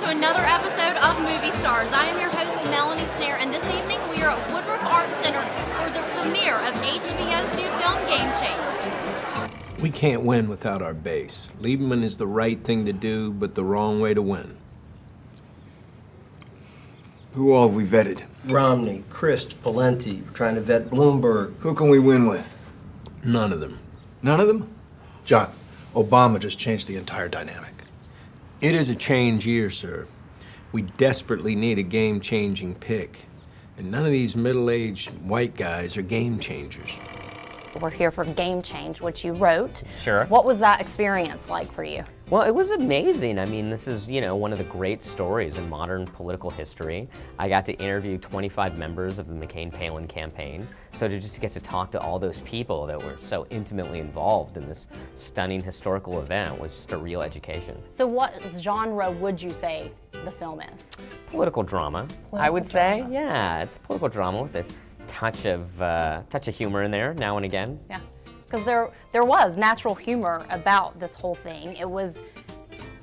to another episode of Movie Stars. I am your host, Melanie Snare, and this evening we are at Woodruff Arts Center for the premiere of HBO's new film, Game Change. We can't win without our base. Lieberman is the right thing to do, but the wrong way to win. Who all have we vetted? Romney, Christ, Valenti. We're trying to vet Bloomberg. Who can we win with? None of them. None of them? John, Obama just changed the entire dynamic. It is a change year, sir. We desperately need a game-changing pick. And none of these middle-aged white guys are game changers. We're here for Game Change, which you wrote. Sure. What was that experience like for you? Well, it was amazing. I mean, this is, one of the great stories in modern political history. I got to interview 25 members of the McCain-Palin campaign. So just get to talk to all those people that were so intimately involved in this stunning historical event was just a real education. So what genre would you say the film is? Political drama, I would say. Yeah, it's political drama with a touch of humor in there now and again. Yeah. Because there was natural humor about this whole thing. It was,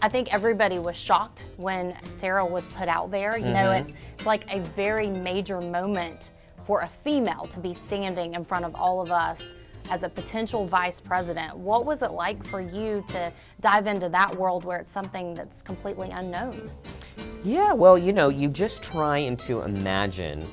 I think everybody was shocked when Sarah was put out there. You know, it's like a very major moment for a female to be standing in front of all of us as a potential vice president. What was it like for you to dive into that world where it's something that's completely unknown? Yeah, well, you just try to imagine,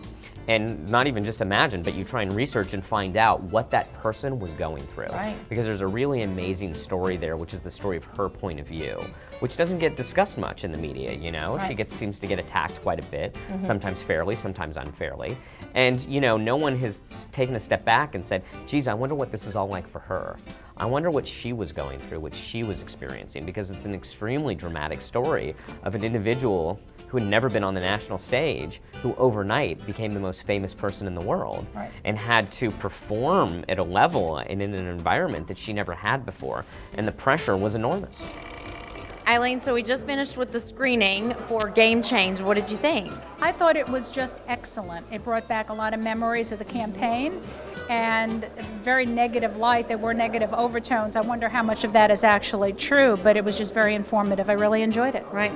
and not even just imagine, but you try and research and find out what that person was going through. Right. Because there's a really amazing story there, which is the story of her point of view, which doesn't get discussed much in the media, Right. She seems to get attacked quite a bit, sometimes fairly, sometimes unfairly. And, no one has taken a step back and said, geez, I wonder what this is all like for her. I wonder what she was going through, what she was experiencing, because it's an extremely dramatic story of an individual who had never been on the national stage, who overnight became the most famous person in the world, Right. and had to perform at a level and in an environment that she never had before, and the pressure was enormous. Eileen, so we just finished with the screening for Game Change. What did you think? I thought it was just excellent. It brought back a lot of memories of the campaign and very negative light. There were negative overtones. I wonder how much of that is actually true, but it was just very informative. I really enjoyed it. Right.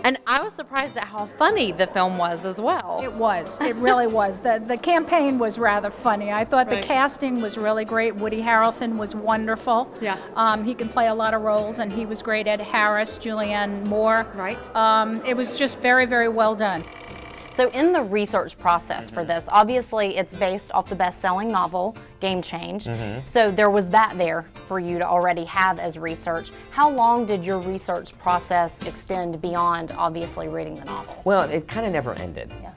And I was surprised at how funny the film was as well. It was. It really was. The campaign was rather funny. I thought Right. the casting was really great. Woody Harrelson was wonderful. Yeah. He can play a lot of roles, and he was great. Ed Harris, Julianne Moore. Right. It was just very, very well done. So in the research process for this, obviously it's based off the best-selling novel, Game Change. So there was that there for you to already have as research. How long did your research process extend beyond obviously reading the novel? Well, it kind of never ended. Yeah.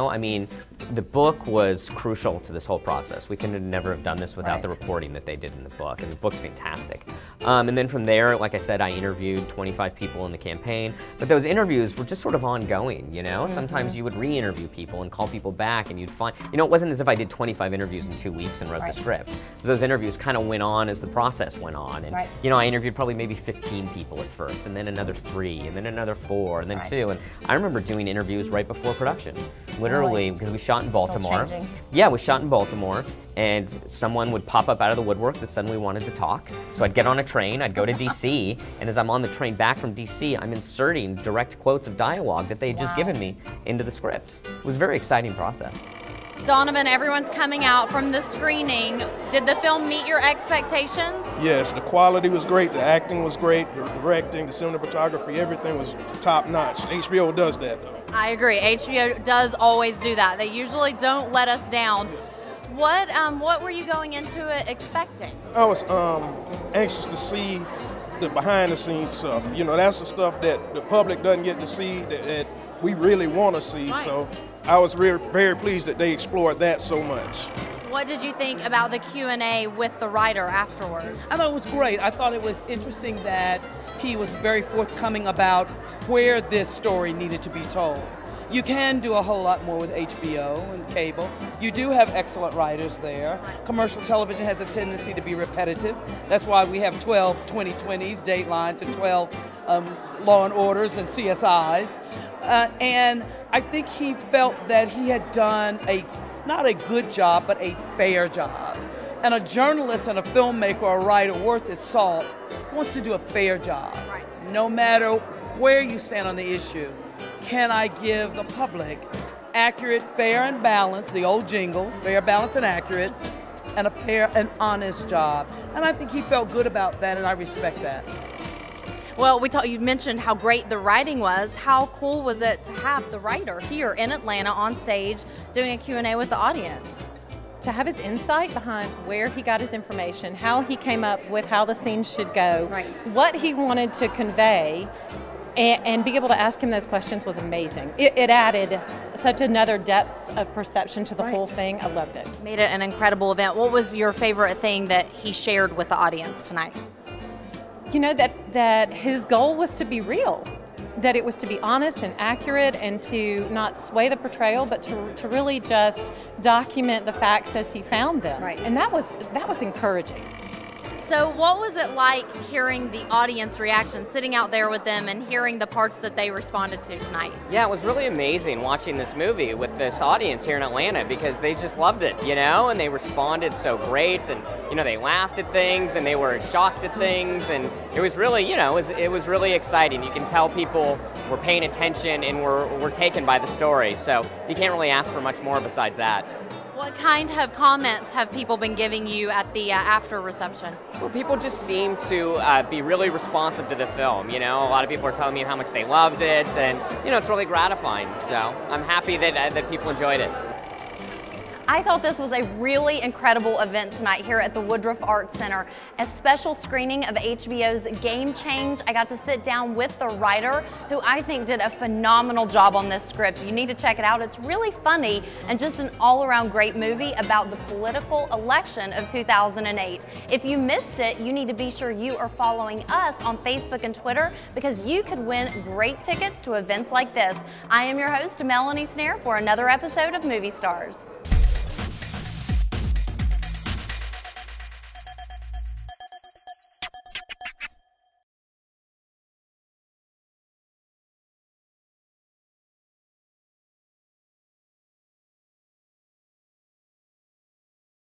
I mean, the book was crucial to this whole process. We could never have done this without the reporting that they did in the book, and the book's fantastic. And then from there, like I said, I interviewed 25 people in the campaign, but those interviews were just sort of ongoing, Sometimes you would re-interview people and call people back, and you'd find, it wasn't as if I did 25 interviews in 2 weeks and wrote the script. So those interviews kind of went on as the process went on, and I interviewed probably maybe 15 people at first, and then another 3, and then another 4, and then 2, and I remember doing interviews right before production. Literally, because we shot in Baltimore. Yeah, we shot in Baltimore, and someone would pop up out of the woodwork that suddenly wanted to talk. So I'd get on a train, I'd go to DC, and as I'm on the train back from DC, I'm inserting direct quotes of dialogue that they had just given me into the script. It was a very exciting process. Donovan, everyone's coming out from the screening. Did the film meet your expectations? Yes, the quality was great, the acting was great, the directing, the cinematography, everything was top notch. HBO does that though. I agree. HBO does always do that. They usually don't let us down. What were you going into it expecting? I was anxious to see the behind the scenes stuff. That's the stuff that the public doesn't get to see that we really want to see. Right. So I was very pleased that they explored that so much. What did you think about the Q&A with the writer afterwards? I thought it was great. I thought it was interesting that he was very forthcoming about where this story needed to be told. You can do a whole lot more with HBO and cable. You do have excellent writers there. Commercial television has a tendency to be repetitive. That's why we have 12 2020s, Datelines, and 12 Law and Orders and CSIs. And I think he felt that he had done not a good job, but a fair job. And a journalist and a filmmaker or a writer worth his salt wants to do a fair job. No matter where you stand on the issue, can I give the public accurate, fair, and balanced, the old jingle, fair, balanced, and accurate, and a fair and honest job. And I think he felt good about that, and I respect that. Well, you mentioned how great the writing was. How cool was it to have the writer here in Atlanta on stage doing a Q&A with the audience? To have his insight behind where he got his information, how he came up with how the scene should go, right, what he wanted to convey, and be able to ask him those questions was amazing. It added such another depth of perception to the whole thing. I loved it. Made it an incredible event. What was your favorite thing that he shared with the audience tonight? You know, that his goal was to be real, that it was to be honest and accurate and to not sway the portrayal, but to really just document the facts as he found them. Right. And that was encouraging. So what was it like hearing the audience reaction, sitting out there with them and hearing the parts that they responded to tonight? Yeah, it was really amazing watching this movie with this audience here in Atlanta because they just loved it, you know, and they responded so great, and, you know, they laughed at things and they were shocked at things, and it was really, you know, it was really exciting. You can tell people were paying attention and were taken by the story, so you can't really ask for much more besides that. What kind of comments have people been giving you at the after reception? Well, people just seem to be really responsive to the film, you know. A lot of people are telling me how much they loved it, and, you know, it's really gratifying. So I'm happy that people enjoyed it. I thought this was a really incredible event tonight here at the Woodruff Arts Center. A special screening of HBO's Game Change. I got to sit down with the writer, who I think did a phenomenal job on this script. You need to check it out. It's really funny and just an all-around great movie about the political election of 2008. If you missed it, you need to be sure you are following us on Facebook and Twitter, because you could win great tickets to events like this. I am your host, Melanie Snare, for another episode of Movie Stars.